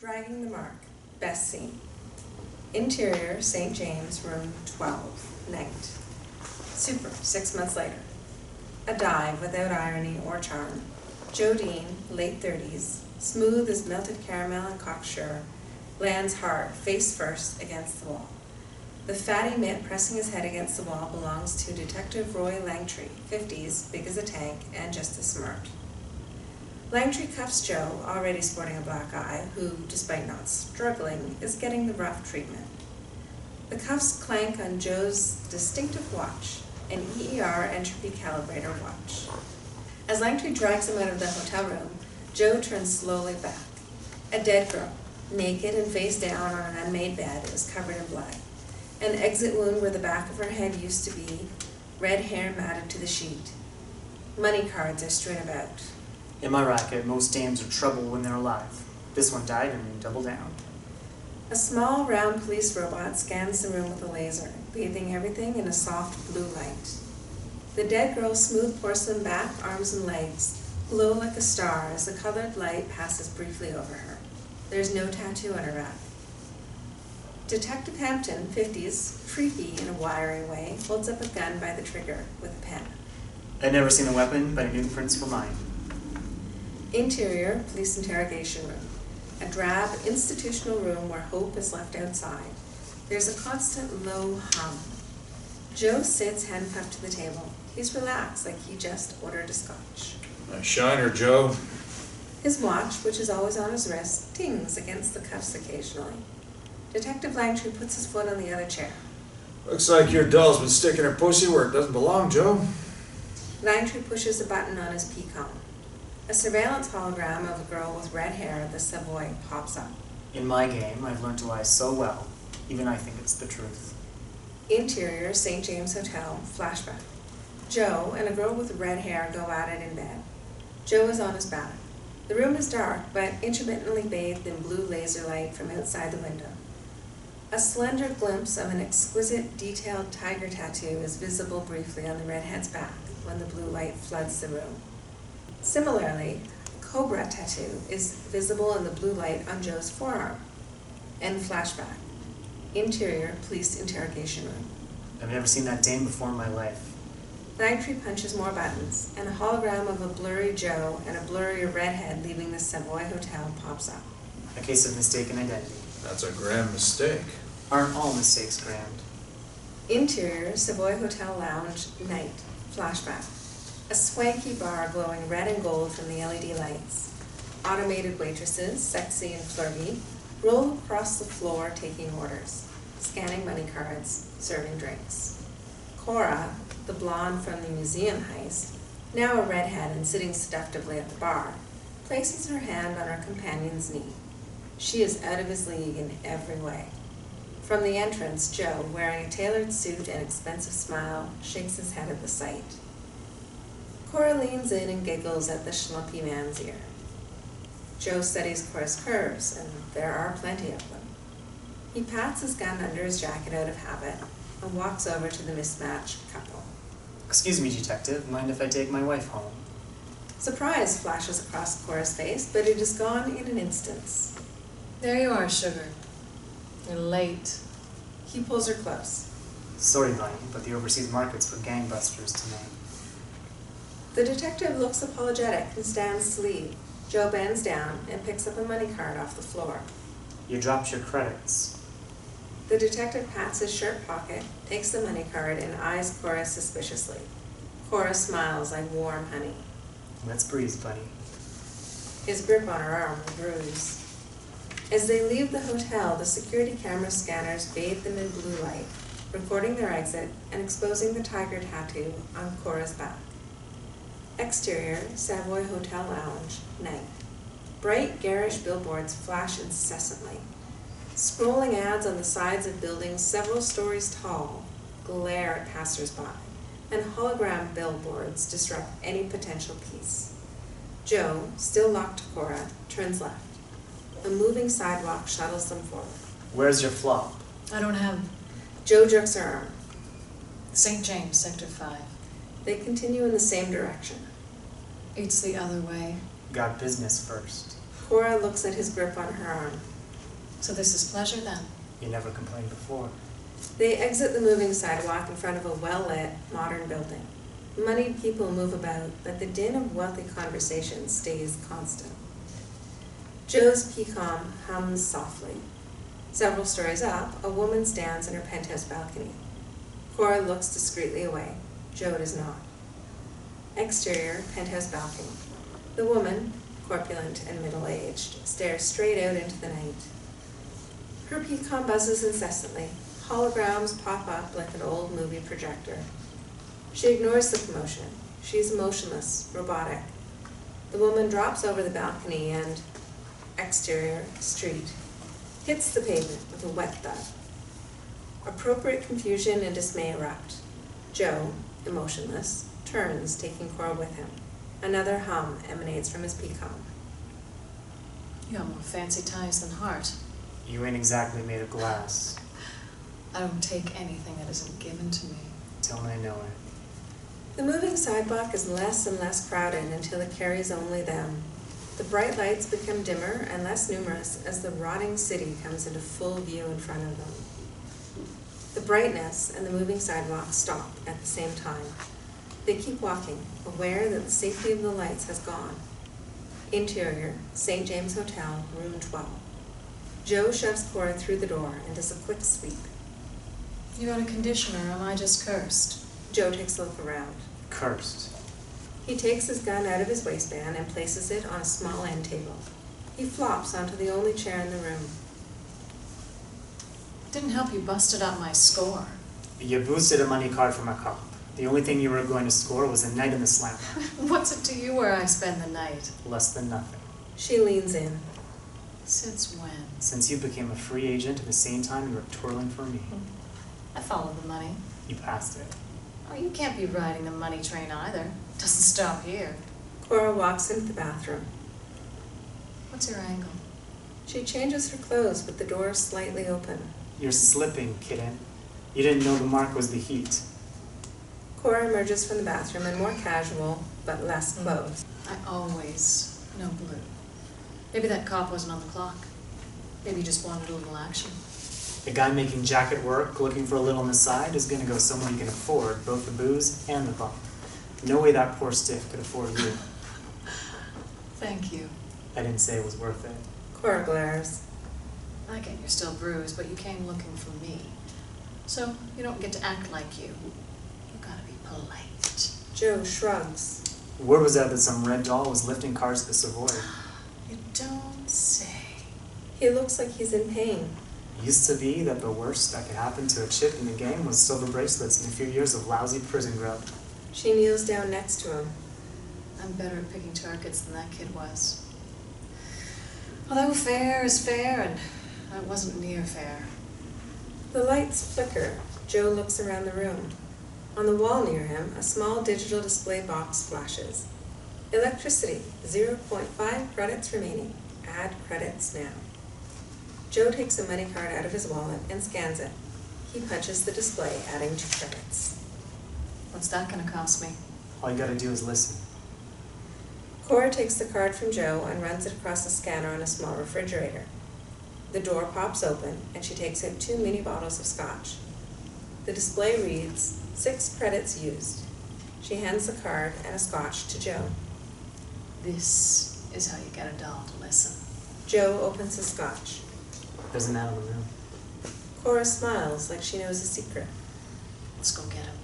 Dragging the Mark, best scene. Interior, St. James, room 12, night. Super, 6 months later. A dive without irony or charm. Joe Dean, late 30s, smooth as melted caramel and cocksure, lands hard, face first, against the wall. The fatty mitt pressing his head against the wall belongs to Detective Roy Langtry, 50s, big as a tank, and just as smart. Langtry cuffs Joe, already sporting a black eye, who, despite not struggling, is getting the rough treatment. The cuffs clank on Joe's distinctive watch, an EER entropy calibrator watch. As Langtry drags him out of the hotel room, Joe turns slowly back. A dead girl, naked and face down on an unmade bed, is covered in blood. An exit wound where the back of her head used to be, red hair matted to the sheet. Money cards are strewn about. In my racket, most dames are trouble when they're alive. This one died and we double down. A small, round police robot scans the room with a laser, bathing everything in a soft blue light. The dead girl's smooth porcelain back, arms, and legs glow like a star as the colored light passes briefly over her. There's no tattoo on her back. Detective Hampton, 50s, freaky in a wiry way, holds up a gun by the trigger with a pen. I'd never seen a weapon, but I knew the prints were mine. Interior, police interrogation room. A drab, institutional room where hope is left outside. There's a constant low hum. Joe sits handcuffed to the table. He's relaxed, like he just ordered a scotch. Nice shiner, Joe. His watch, which is always on his wrist, tings against the cuffs occasionally. Detective Langtry puts his foot on the other chair. Looks like your doll's been sticking her pussy where it doesn't belong, Joe. Langtry pushes a button on his P-com. A surveillance hologram of a girl with red hair at the Savoy pops up. In my game, I've learned to lie so well, even I think it's the truth. Interior, St. James Hotel, flashback. Joe and a girl with red hair go at it in bed. Joe is on his back. The room is dark, but intermittently bathed in blue laser light from outside the window. A slender glimpse of an exquisite, detailed tiger tattoo is visible briefly on the redhead's back when the blue light floods the room. Similarly, a cobra tattoo is visible in the blue light on Joe's forearm. End flashback. Interior, police interrogation room. I've never seen that dame before in my life. Langtry punches more buttons, and a hologram of a blurry Joe and a blurrier redhead leaving the Savoy Hotel pops up. A case of mistaken identity. That's a grand mistake. Aren't all mistakes grand? Interior, Savoy Hotel Lounge, night, flashback. A swanky bar glowing red and gold from the LED lights. Automated waitresses, sexy and flirty, roll across the floor taking orders, scanning money cards, serving drinks. Cora, the blonde from the museum heist, now a redhead and sitting seductively at the bar, places her hand on her companion's knee. She is out of his league in every way. From the entrance, Joe, wearing a tailored suit and expensive smile, shakes his head at the sight. Cora leans in and giggles at the schlumpy man's ear. Joe studies Cora's curves, and there are plenty of them. He pats his gun under his jacket out of habit and walks over to the mismatched couple. Excuse me, detective, mind if I take my wife home? Surprise flashes across Cora's face, but it is gone in an instant. There you are, sugar. You're late. He pulls her close. Sorry, Bunny, but the overseas market's for gangbusters tonight. The detective looks apologetic and stands to leave. Joe bends down and picks up a money card off the floor. You dropped your credits. The detective pats his shirt pocket, takes the money card, and eyes Cora suspiciously. Cora smiles like warm honey. Let's breathe, Bunny. His grip on her arm will bruise. As they leave the hotel, the security camera scanners bathe them in blue light, recording their exit and exposing the tiger tattoo on Cora's back. Exterior, Savoy Hotel Lounge, night. Bright, garish billboards flash incessantly. Scrolling ads on the sides of buildings several stories tall glare at passers-by, and hologram billboards disrupt any potential peace. Joe, still locked to Cora, turns left. A moving sidewalk shuttles them forward. Where's your flop? I don't have Joe jerks her arm. St. James, Sector 5. They continue in the same direction. It's the other way. Got business first. Cora looks at his grip on her arm. So this is pleasure then? You never complained before. They exit the moving sidewalk in front of a well-lit, modern building. Moneyed people move about, but the din of wealthy conversation stays constant. Joe's Peacom hums softly. Several stories up, a woman stands in her penthouse balcony. Cora looks discreetly away. Joe does not. Exterior, penthouse balcony. The woman, corpulent and middle-aged, stares straight out into the night. Her Peacom buzzes incessantly. Holograms pop up like an old movie projector. She ignores the commotion. She's motionless, robotic. The woman drops over the balcony and, exterior, street, hits the pavement with a wet thud. Appropriate confusion and dismay erupt. Joe, emotionless, turns, taking Cora with him. Another hum emanates from his Peacom. You got more fancy ties than heart. You ain't exactly made of glass. I don't take anything that isn't given to me. Till I know it. The moving sidewalk is less and less crowded until it carries only them. The bright lights become dimmer and less numerous as the rotting city comes into full view in front of them. The brightness and the moving sidewalk stop at the same time. They keep walking, aware that the safety of the lights has gone. Interior, St. James Hotel, room 12. Joe shoves Cora through the door and does a quick sweep. You got a conditioner, or am I just cursed? Joe takes a look around. Cursed. He takes his gun out of his waistband and places it on a small end table. He flops onto the only chair in the room. Didn't help you busted up my score. You boosted a money card from a cop. The only thing you were going to score was a night in the slammer. What's it to you where I spend the night? Less than nothing. She leans in. Since when? Since you became a free agent at the same time you were twirling for me. I followed the money. You passed it. Oh, you can't be riding the money train either. Doesn't stop here. Cora walks into the bathroom. What's your angle? She changes her clothes with the door slightly open. You're slipping, kitten. You didn't know the mark was the heat. Cora emerges from the bathroom in more casual, but less clothes. I always know blue. Maybe that cop wasn't on the clock. Maybe he just wanted a little action. The guy making jacket work, looking for a little on the side, is going to go somewhere you can afford both the booze and the bump. No way that poor stiff could afford you. Thank you. I didn't say it was worth it. Cora glares. I get you're still bruised, but you came looking for me. So you don't get to act like you. You gotta be polite. Joe shrugs. Word was out that some red doll was lifting cars to the Savoy. You don't say. He looks like he's in pain. It used to be that the worst that could happen to a chip in the game was silver bracelets and a few years of lousy prison grub. She kneels down next to him. I'm better at picking targets than that kid was. Although fair is fair, and I wasn't near fair. The lights flicker. Joe looks around the room. On the wall near him, a small digital display box flashes. Electricity, 0.5 credits remaining. Add credits now. Joe takes a money card out of his wallet and scans it. He punches the display, adding 2 credits. What's that gonna cost me? All you gotta do is listen. Cora takes the card from Joe and runs it across a scanner on a small refrigerator. The door pops open, and she takes out 2 mini bottles of scotch. The display reads, 6 credits used. She hands the card and a scotch to Joe. This is how you get a doll to listen. Joe opens his scotch. There's a man in the room. Cora smiles like she knows a secret. Let's go get him.